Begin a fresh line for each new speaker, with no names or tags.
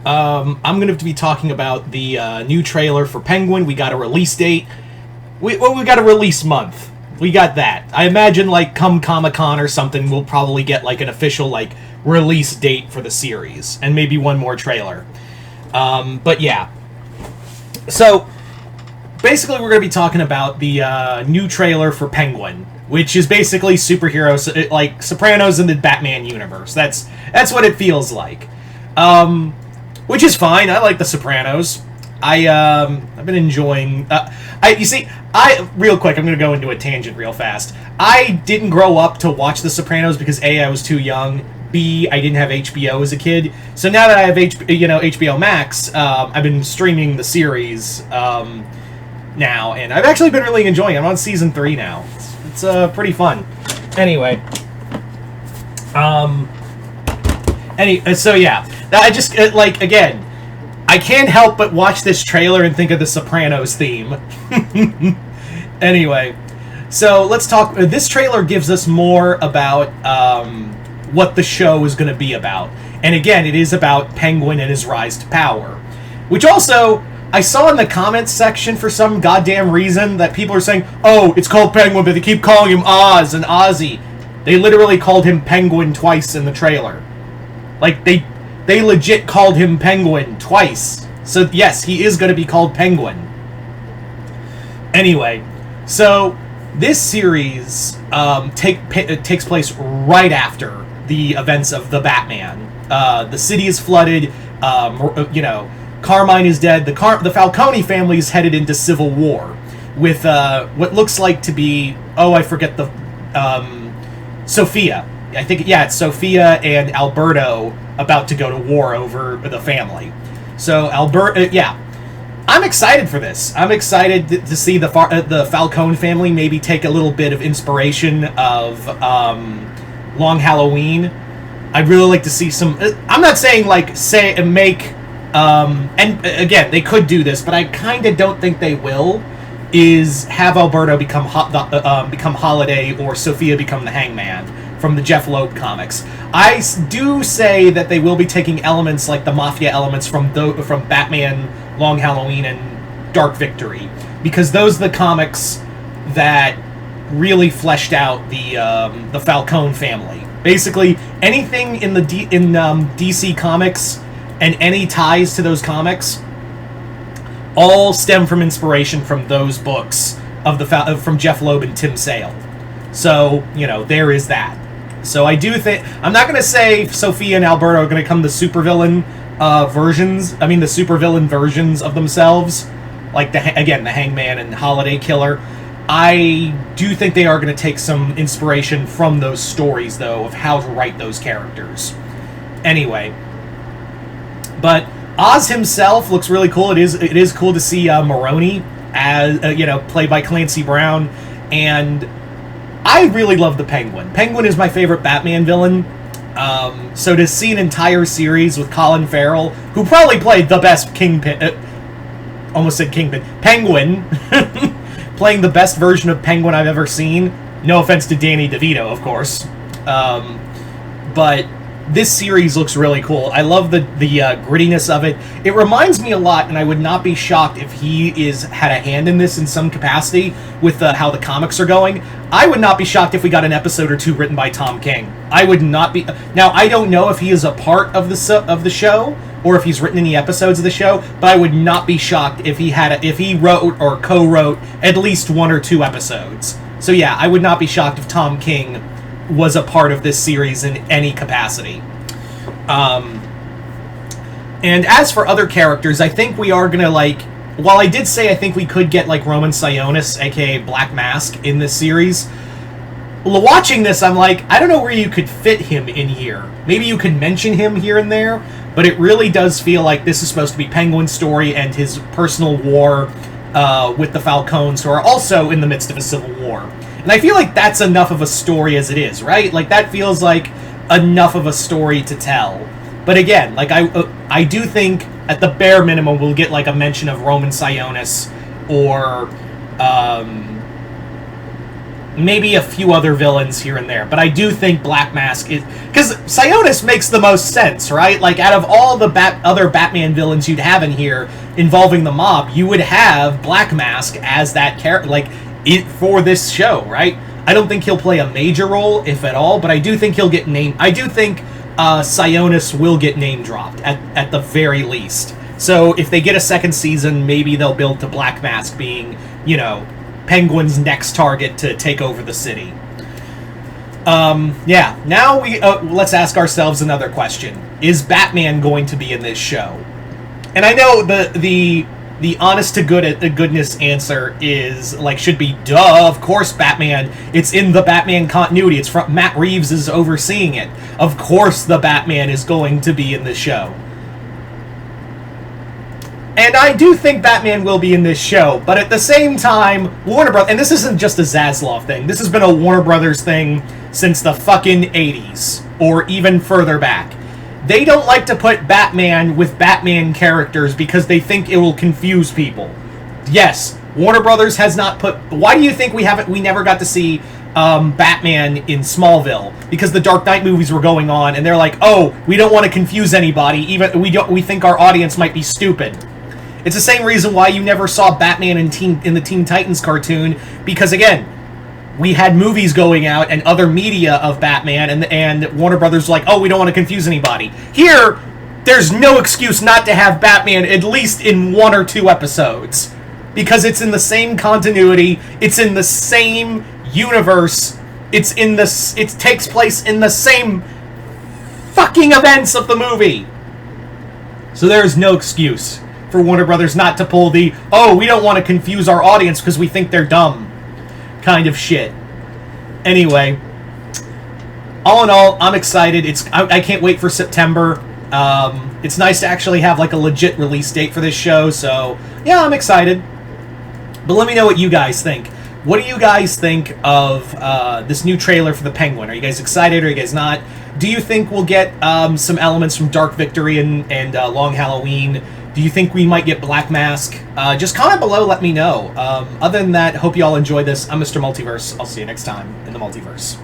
I'm going to be talking about the new trailer for Penguin. We got a release date. We got a release month. We got that. I imagine, like, come Comic-Con or something, we'll probably get, like, an official, like, release date for the series. And maybe one more trailer. But, yeah. So, basically, we're going to be talking about the new trailer for Penguin, which is basically superheroes, like, Sopranos in the Batman universe. That's what it feels like. Which is fine. I like The Sopranos. I've been enjoying. Real quick, I'm gonna go into a tangent real fast. I didn't grow up to watch The Sopranos because A, I was too young. B, I didn't have HBO as a kid. So now that I have HBO Max, I've been streaming the series now, and I've actually been really enjoying it. I'm on season 3 now. It's pretty fun. Anyway, so yeah. I just, again, I can't help but watch this trailer and think of the Sopranos theme. Anyway, so let's talk. This trailer gives us more about what the show is going to be about. And again, it is about Penguin and his rise to power. Which also, I saw in the comments section for some goddamn reason that people are saying, oh, it's called Penguin, but they keep calling him Oz and Ozzy. They literally called him Penguin twice in the trailer. Like, they legit called him Penguin twice. So, yes, he is going to be called Penguin. Anyway, so this series takes place right after the events of The Batman. The city is flooded. Carmine is dead. The Falcone family is headed into civil war with what looks like to be... Oh, I forget the... Sophia. I think, yeah, it's Sophia and Alberto about to go to war over the family. So, I'm excited for this. I'm excited to see the Falcone family maybe take a little bit of inspiration of Long Halloween. I'd really like to see some... I'm not saying, make... and, again, they could do this, but I kind of don't think they will, is have Alberto become Holiday or Sophia become the Hangman from the Jeff Loeb comics. I do say that they will be taking elements like the Mafia elements from Batman, Long Halloween, and Dark Victory, because those are the comics that really fleshed out the Falcone family. Basically, anything in DC Comics and any ties to those comics all stem from inspiration from those books of from Jeff Loeb and Tim Sale. So, there is that. So I do think... I'm not going to say Sophia and Alberto are going to become the supervillain versions of themselves. Like, the Hangman and Holiday Killer. I do think they are going to take some inspiration from those stories, though, of how to write those characters. Anyway. But Oz himself looks really cool. It is cool to see Maroni, as played by Clancy Brown. And... I really love the Penguin. Penguin is my favorite Batman villain. So to see an entire series with Colin Farrell, who probably played the best Kingpin... almost said Kingpin. Penguin. Playing the best version of Penguin I've ever seen. No offense to Danny DeVito, of course. But this series looks really cool. I love the grittiness of it. It reminds me a lot, and I would not be shocked if he had a hand in this in some capacity with how the comics are going. I would not be shocked if we got an episode or two written by Tom King. I would not be... Now, I don't know if he is a part of the show, or if he's written any episodes of the show, but I would not be shocked if he wrote or co-wrote at least 1 or 2 episodes. So yeah, I would not be shocked if Tom King was a part of this series in any capacity. And as for other characters, I think we are gonna, while I did say I think we could get, Roman Sionis, aka Black Mask, in this series, watching this, I'm like, I don't know where you could fit him in here. Maybe you could mention him here and there, but it really does feel like this is supposed to be Penguin's story and his personal war with the Falcones, who are also in the midst of a civil war. And I feel like that's enough of a story as it is, right? That feels like enough of a story to tell. But again, I do think at the bare minimum we'll get a mention of Roman Sionis or maybe a few other villains here and there. But I do think Black Mask is... Because Sionis makes the most sense, right? Like, out of all the other Batman villains you'd have in here involving the mob, you would have Black Mask as that character, like, for this show, right? I don't think he'll play a major role, if at all, but I do think he'll get named... I do think Sionis will get name-dropped, at the very least. So if they get a second season, maybe they'll build to Black Mask being, you know, Penguin's next target to take over the city. Yeah. Now let's ask ourselves another question: is Batman going to be in this show? And I know the honest to goodness answer is like should be duh. Of course, Batman. It's in the Batman continuity. It's from Matt Reeves is overseeing it. Of course, the Batman is going to be in the show. And I do think Batman will be in this show, but at the same time, Warner Brothers... And this isn't just a Zaslav thing. This has been a Warner Brothers thing since the fucking 80s, or even further back. They don't like to put Batman with Batman characters because they think it will confuse people. Yes, Warner Brothers has not put... Why do you think we never got to see Batman in Smallville? Because the Dark Knight movies were going on, and they're like, oh, we don't want to confuse anybody. Even we think our audience might be stupid. It's the same reason why you never saw Batman in the Teen Titans cartoon, because, again, we had movies going out and other media of Batman, and Warner Brothers was like, oh, we don't want to confuse anybody. Here, there's no excuse not to have Batman at least in 1 or 2 episodes, because it's in the same continuity, it's in the same universe, it takes place in the same fucking events of the movie. So there is no excuse for Warner Brothers not to pull the, oh, we don't want to confuse our audience because we think they're dumb kind of shit. Anyway, all in all, I'm excited. I can't wait for September. It's nice to actually have like a legit release date for this show, so yeah, I'm excited. But let me know what you guys think. What do you guys think of this new trailer for The Penguin? Are you guys excited or are you guys not? Do you think we'll get some elements from Dark Victory and Long Halloween? Do you think we might get Black Mask? Just comment below, let me know. Other than that, hope you all enjoyed this. I'm Mr. Multiverse. I'll see you next time in the Multiverse.